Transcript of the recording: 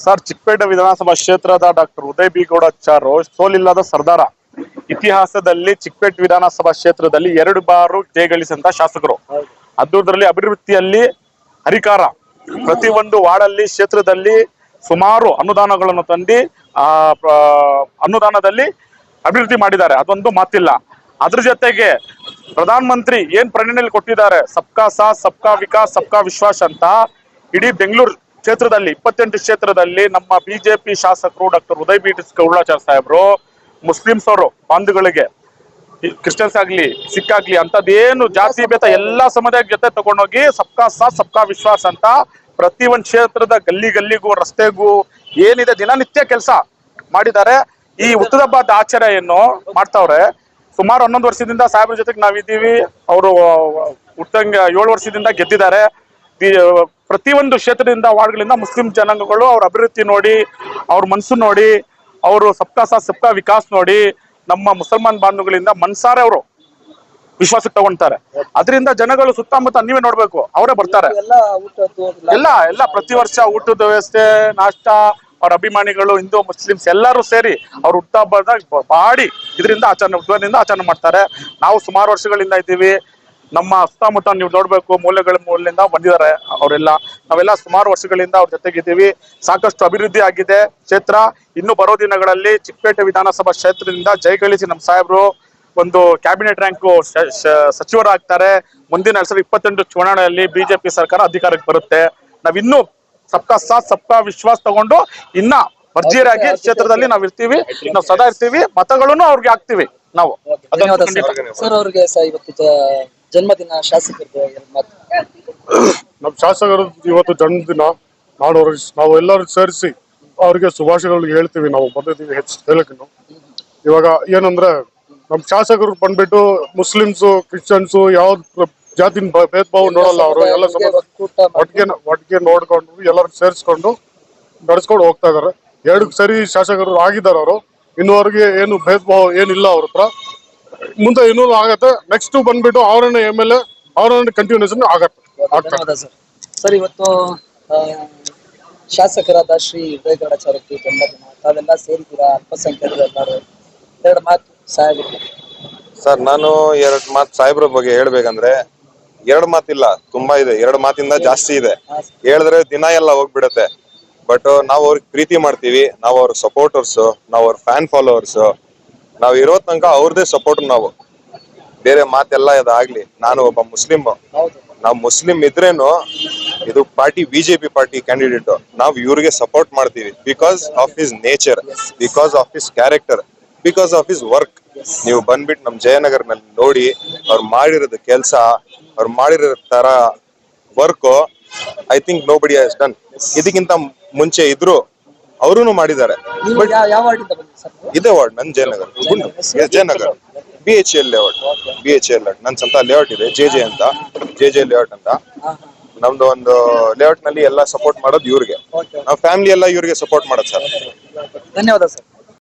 Sir, Chickpet ವಿಧಾನಸಭಾ ಕ್ಷೇತ್ರದ doctor Uday B ಗೌಡಚಾರು ಸೋಲಿಲ್ಲದ ಸರ್ದಾರ. ಇತಿಹಾಸದಲ್ಲಿ ಚಿಕ್ಕಪೇಟೆ ವಿಧಾನಸಭಾ ಕ್ಷೇತ್ರದಲ್ಲಿ 2 ಬಾರು ಜಯಗಳಿಸಿದಂತ ಶಾಸಕರು. ಅದರಲ್ಲಿ ಅಭಿವೃದ್ಧಿಯಲ್ಲಿ ಹರಿಕಾರ. ಪ್ರತಿಯೊಂದು ವಾರ್ಡಲ್ಲಿ ಕ್ಷೇತ್ರದಲ್ಲಿ ಸುಮಾರು ಅನುದಾನಗಳನ್ನು ತಂದು ಅನುದಾನದಲ್ಲಿ ಅಭಿವೃದ್ಧಿ ಮಾಡಿದ್ದಾರೆ, ಅದೊಂದು ಮಾತಿಲ್ಲ. ಅದ್ರ ಜೊತೆಗೆ ಪ್ರಧಾನ ಮಂತ್ರಿ ಏನ್ ಪ್ರಣಾಳಿಕೆ ಕೊಟ್ಟಿದ್ದಾರೆ, ಸಬ್ಕಾ ಸಾಥ್ ಸಬ್ಕಾ ವಿಕಾಸ್ ಸಬ್ಕಾ ವಿಶ್ವಾಸ್ ಅಂತ. ಇಡೀ ಬೆಂಗಳೂರು ಕ್ಷೇತ್ರದಲ್ಲಿ 28 ಕ್ಷೇತ್ರದಲ್ಲಿ ನಮ್ಮ ಬಿಜೆಪಿ ಶಾಸಕರು ಡಾಕ್ಟರ್ ಉದಯ್ ಬಿ ಗೌಡಚಾರ್ ಸಾಹೇಬ್ರು ಮುಸ್ಲಿಮ್ಸ್ ಅವರು ಬಾಂಧುಗಳಿಗೆ, ಕ್ರಿಶ್ಚಿಯನ್ಸ್ ಆಗ್ಲಿ ಸಿಖ್ ಆಗ್ಲಿ ಅಂತದೇನು ಜಾತಿ ಭೇದ ಎಲ್ಲಾ ಸಮುದಾಯ ಜೊತೆ ತಗೊಂಡೋಗಿ ಸಬ್ಕಾ ಸಾಥ್ ಸಬ್ಕಾ ವಿಶ್ವಾಸ್ ಅಂತ ಪ್ರತಿ ಒಂದು ಕ್ಷೇತ್ರದ ಗಲ್ಲಿಗೂ ರಸ್ತೆಗೂ ಏನಿದೆ ದಿನನಿತ್ಯ ಕೆಲಸ ಮಾಡಿದ್ದಾರೆ. ಈ ಹುಟ್ಟದ ಹಬ್ಬದ ಆಚರಣೆಯನ್ನು ಮಾಡ್ತಾವ್ರೆ. ಸುಮಾರು 11 ವರ್ಷದಿಂದ ಸಾಹೇಬ್ರ ಜೊತೆಗೆ ನಾವಿದ್ದೀವಿ. ಅವರು ಹುಟ್ಟಂಗೆ 7 ವರ್ಷದಿಂದ ಗೆದ್ದಿದ್ದಾರೆ. ಪ್ರತಿಯೊಂದು ಕ್ಷೇತ್ರದಿಂದ ವಾರ್ಡ್ಗಳಿಂದ ಮುಸ್ಲಿಂ ಜನಾಂಗಗಳು ಅವ್ರ ಅಭಿವೃದ್ಧಿ ನೋಡಿ, ಅವ್ರ ಮನಸ್ಸು ನೋಡಿ, ಅವರು ಸಬ್ಕಾ ಸಾಥ್ ಸಬ್ಕಾ ವಿಕಾಸ್ ನೋಡಿ ನಮ್ಮ ಮುಸಲ್ಮಾನ್ ಬಾಂಧವಗಳಿಂದ ಮನ್ಸಾರೆ ಅವರು ವಿಶ್ವಾಸಕ್ಕೆ ತಗೊಂತಾರೆ. ಅದರಿಂದ ಜನಗಳು ಸುತ್ತಮುತ್ತ ನೀವೇ ನೋಡ್ಬೇಕು, ಅವರೇ ಬರ್ತಾರೆ. ಎಲ್ಲ ಪ್ರತಿ ವರ್ಷ ಊಟದ ವ್ಯವಸ್ಥೆ, ನಾಷ್ಟ, ಅವ್ರ ಅಭಿಮಾನಿಗಳು ಹಿಂದೂ ಮುಸ್ಲಿಮ್ಸ್ ಎಲ್ಲರೂ ಸೇರಿ ಅವ್ರ ಹುಟ್ಟುಹಬ್ಬದ ಬಾಡಿ ಇದರಿಂದ ಆಚರಣೆ ಮಾಡ್ತಾರೆ. ನಾವು ಸುಮಾರು ವರ್ಷಗಳಿಂದ ಇದ್ದೀವಿ. ನಮ್ಮ ಸುತ್ತಮುತ್ತ ನೀವು ನೋಡ್ಬೇಕು, ಮೂಲೆಯಿಂದ ಬಂದಿದ್ದಾರೆ ಅವರೆಲ್ಲ. ನಾವೆಲ್ಲ ಸುಮಾರು ವರ್ಷಗಳಿಂದ ಅವ್ರ ಜೊತೆಗಿದ್ದೀವಿ. ಸಾಕಷ್ಟು ಅಭಿವೃದ್ಧಿ ಆಗಿದೆ ಕ್ಷೇತ್ರ. ಇನ್ನು ಬರೋ ದಿನಗಳಲ್ಲಿ ಚಿಕ್ಕಪೇಟೆ ವಿಧಾನಸಭಾ ಕ್ಷೇತ್ರದಿಂದ ಜಯಗಳಿಸಿ ನಮ್ಮ ಸಾಹೇಬ್ರು ಒಂದು ಕ್ಯಾಬಿನೆಟ್ ರ್ಯಾಂಕು ಸಚಿವರಾಗ್ತಾರೆ. ಮುಂದಿನ 2028 ಚುನಾವಣೆಯಲ್ಲಿ ಬಿಜೆಪಿ ಸರ್ಕಾರ ಅಧಿಕಾರಕ್ಕೆ ಬರುತ್ತೆ. ನಾವಿನ್ನೂ ಸಬ್ಕಾ ಸಾಥ್ ಸಬ್ಕಾ ವಿಶ್ವಾಸ್ ತಗೊಂಡು ಇನ್ನ ಭರ್ಜರಿಯಾಗಿ ಕ್ಷೇತ್ರದಲ್ಲಿ ನಾವ್ ಇರ್ತೀವಿ, ನಾವು ಸದಾ ಇರ್ತೀವಿ. ಮತಗಳನ್ನು ಅವ್ರಿಗೆ ಹಾಕ್ತಿವಿ ನಾವು. ಸರ್, ಅವ್ರಿಗೆ ಇವತ್ತು ಜನ್ಮದಿನ ಶಾಸಕರು ನಮ್ ಶಾಸಕರು ಇವತ್ತು ಜನ್ಮದಿನ. ನಾವು ಎಲ್ಲರೂ ಸೇರಿಸಿ ಅವ್ರಿಗೆ ಶುಭಾಶಯಗಳು ಹೇಳ್ತೀವಿ. ನಾವು ಬಂದಿದ್ದೀವಿ ಹೆಚ್ಚು ಹೇಳಕ್ಕೆ. ಇವಾಗ ಏನಂದ್ರೆ ನಮ್ ಶಾಸಕರು ಬಂದ್ಬಿಟ್ಟು ಮುಸ್ಲಿಮ್ಸು ಕ್ರಿಶ್ಚಿಯನ್ಸು ಯಾವ್ದು ಜಾತಿನ ಭೇದ ಭಾವ ನೋಡಲ್ಲ. ಅವರು ಎಲ್ಲ ಒಟ್ಟಿಗೆ ನೋಡ್ಕೊಂಡು ಎಲ್ಲರೂ ಸೇರಿಸ್ಕೊಂಡು ನಡ್ಸ್ಕೊಂಡು ಹೋಗ್ತಾ ಇದಾರೆ. 2 ಸರಿ ಶಾಸಕರು ಆಗಿದ್ದಾರೆ ಅವರು. ಇನ್ನುವರೆಗೆ ಏನು ಭೇದ ಭಾವ ಏನಿಲ್ಲ ಅವ್ರ ಹತ್ರ. ಮುಂದೆ ಇನ್ನೂ ಆಗತ್ತೆ. ನೆಕ್ಸ್ಟ್ ಬಂದ್ಬಿಟ್ಟು ಅವರನ್ನ MLA ಅವರನ್ನ ಕಂಟಿನ್ಯೂಷನ್ ಆಗತ್ತೆ. ಸರ್, ಇವತ್ತು ಶಾಸಕರಾದ ಶ್ರೀ ಉದಯ್ ಗೌಡಚಾರಕ್ಕೆ ಜನ್ಮದಿನ. ತಾವೆಲ್ಲ ಸೇರಿದ್ದೀರಾ, ಅಲ್ಪಸಂಖ್ಯಾತರು ಎಲ್ಲರೂ. 2 ಮಾತು ಸಾಹೇಬ್ರು. ಸರ್, ನಾನು 2 ಮಾತು ಸಾಹೇಬ್ರ ಬಗ್ಗೆ ಹೇಳ್ಬೇಕಂದ್ರೆ 2 ಮಾತಿಲ್ಲ, ತುಂಬಾ ಇದೆ. 2 ಮಾತಿಂದ ಜಾಸ್ತಿ ಇದೆ. ಹೇಳಿದ್ರೆ ದಿನ ಎಲ್ಲ ಹೋಗ್ಬಿಡತ್ತೆ. ಬಟ್ ನಾವು ಅವ್ರಿಗೆ ಪ್ರೀತಿ ಮಾಡ್ತೀವಿ. ನಾವು ಅವ್ರ ಸಪೋರ್ಟರ್ಸ್, ನಾವು ಅವ್ರ ಫ್ಯಾನ್ ಫಾಲೋವರ್ಸ್. ನಾವ್ ಇರೋ ತನಕ ಅವ್ರದೇ ಸಪೋರ್ಟ್. ನಾವು ಬೇರೆ ಮಾತೆಲ್ಲ ಇದಾಗ್ಲಿ. ನಾನು ಒಬ್ಬ ಮುಸ್ಲಿಂ. ನಾವು ಮುಸ್ಲಿಂ ಇದ್ರೇನು ಇದು ಪಾರ್ಟಿ ಬಿಜೆಪಿ ಪಾರ್ಟಿ ಕ್ಯಾಂಡಿಡೇಟ್. ನಾವು ಇವ್ರಿಗೆ ಸಪೋರ್ಟ್ ಮಾಡ್ತೀವಿ because of his nature, because of his character, because of his work. ನೀವು ಬಂದ್ಬಿಟ್ಟು ನಮ್ ಜಯನಗರ್ನಲ್ಲಿ ನೋಡಿ ಅವ್ರು ಮಾಡಿರೋದು ಕೆಲಸ, ಅವ್ರು ಮಾಡಿರೋ ತರ ವರ್ಕ್, ಐ ಥಿಂಕ್ ನೋ ಬಡಿ ಹ್ಯಾಸ್ ಡನ್. ಇದಕ್ಕಿಂತ ಮುಂಚೆ ಇದ್ರು ಅವರು ಮಾಡಿದ್ದಾರೆ. ಇದೇ ವಾರ್ಡ್ ನನ್ ಜಯನಗರ್ BHL ಲೇಔಟ್. ನನ್ ಸ್ವಂತ ಲೇಔಟ್ ಇದೆ, JJ ಲೇಔಟ್ ಅಂತ. ನಮ್ದು ಒಂದು ಲೇಔಟ್ ನಲ್ಲಿ ಎಲ್ಲ ಸಪೋರ್ಟ್ ಮಾಡೋದು ಇವ್ರಿಗೆ. ನಾವು ಫ್ಯಾಮಿಲಿ ಎಲ್ಲ ಇವ್ರಿಗೆ ಸಪೋರ್ಟ್ ಮಾಡೋದು ಸರ್. ಧನ್ಯವಾದ ಸರ್.